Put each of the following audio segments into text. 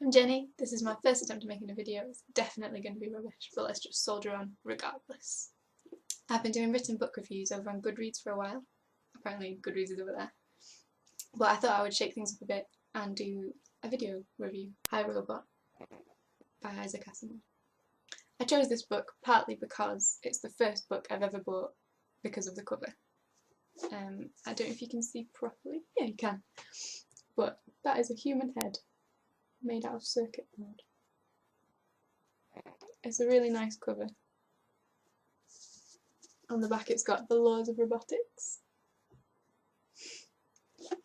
I'm Jenny. This is my first attempt at making a video. It's definitely going to be rubbish, but let's just soldier on regardless. I've been doing written book reviews over on Goodreads for a while. Apparently Goodreads is over there. But I thought I would shake things up a bit and do a video review. I Robot by Isaac Asimov. I chose this book partly because it's the first book I've ever bought because of the cover. I don't know if you can see properly. Yeah, you can. But that is a human head made out of circuit board. It's a really nice cover. On the back it's got the laws of robotics.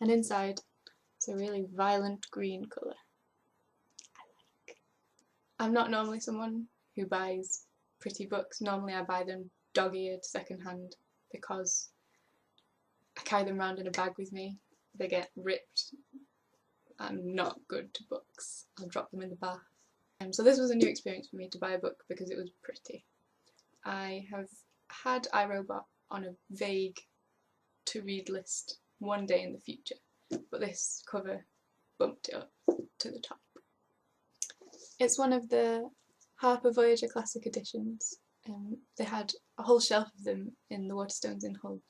And inside it's a really violent green colour. I'm not normally someone who buys pretty books. Normally I buy them dog-eared second-hand because I carry them around in a bag with me. They get ripped. I'm not good to books. I'll drop them in the bath. So this was a new experience for me to buy a book because it was pretty. I have had iRobot on a vague to-read list one day in the future, but this cover bumped it up to the top. It's one of the Harper Voyager Classic editions. They had a whole shelf of them in the Waterstones in Hull,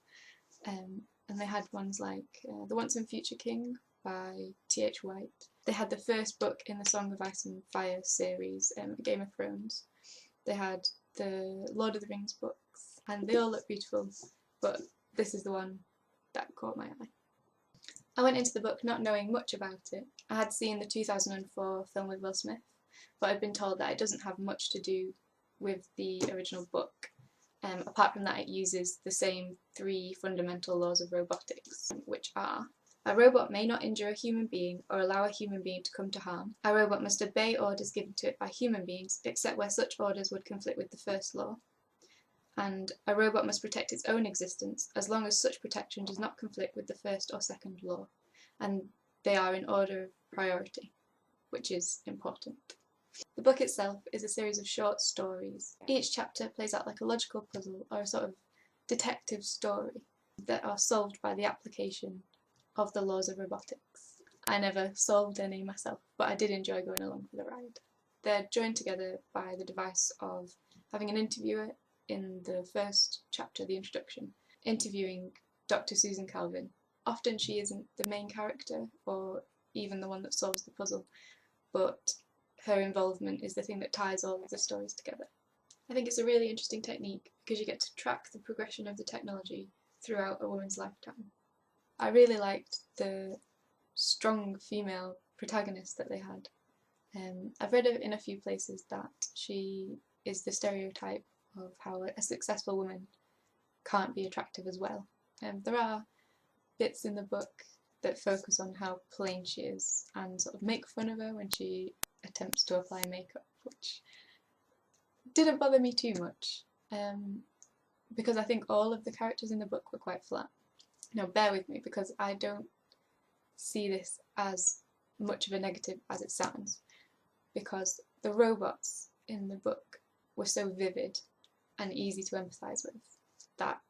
and they had ones like The Once and Future King by T.H. White. They had the first book in the Song of Ice and Fire series, Game of Thrones. They had the Lord of the Rings books, and they all look beautiful, but this is the one that caught my eye. I went into the book not knowing much about it. I had seen the 2004 film with Will Smith, but I'd been told that it doesn't have much to do with the original book. Apart from that, it uses the same 3 fundamental laws of robotics, which are: a robot may not injure a human being or allow a human being to come to harm. A robot must obey orders given to it by human beings, except where such orders would conflict with the first law. And a robot must protect its own existence as long as such protection does not conflict with the first or second law. And they are in order of priority, which is important. The book itself is a series of short stories. Each chapter plays out like a logical puzzle or a sort of detective story that are solved by the application of the laws of robotics. I never solved any myself, but I did enjoy going along for the ride. They're joined together by the device of having an interviewer in the first chapter, the introduction, interviewing Dr. Susan Calvin. Often she isn't the main character or even the one that solves the puzzle, but her involvement is the thing that ties all of the stories together. I think it's a really interesting technique because you get to track the progression of the technology throughout a woman's lifetime. I really liked the strong female protagonist that they had. I've read it in a few places that she is the stereotype of how a successful woman can't be attractive as well. There are bits in the book that focus on how plain she is and sort of make fun of her when she attempts to apply makeup, which didn't bother me too much, because I think all of the characters in the book were quite flat. Now bear with me because I don't see this as much of a negative as it sounds, because the robots in the book were so vivid and easy to empathise with that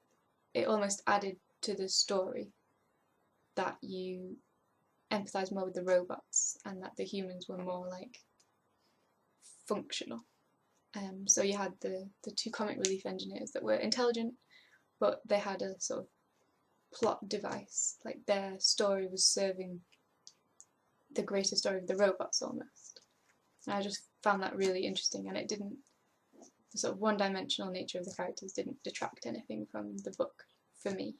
it almost added to the story that you empathise more with the robots and that the humans were more like functional. So you had the 2 comic relief engineers that were intelligent, but they had a sort of plot device, like their story was serving the greater story of the robots almost. And I just found that really interesting, and it didn't, the sort of one-dimensional nature of the characters didn't detract anything from the book for me.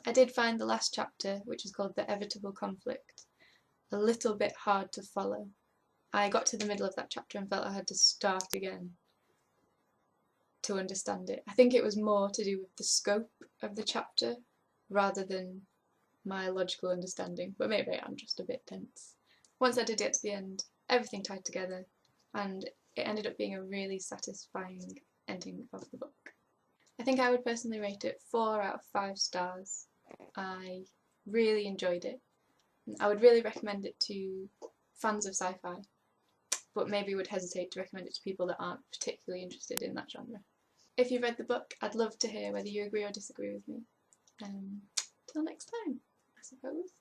I did find the last chapter, which is called The Evitable Conflict, a little bit hard to follow. I got to the middle of that chapter and felt I had to start again to understand it. I think it was more to do with the scope of the chapter rather than my logical understanding, but maybe I'm just a bit tense. Once I did get to the end, everything tied together, and it ended up being a really satisfying ending of the book. I think I would personally rate it 4 out of 5 stars. I really enjoyed it. I would really recommend it to fans of sci-fi, but maybe would hesitate to recommend it to people that aren't particularly interested in that genre. If you've read the book, I'd love to hear whether you agree or disagree with me. Till next time, I suppose.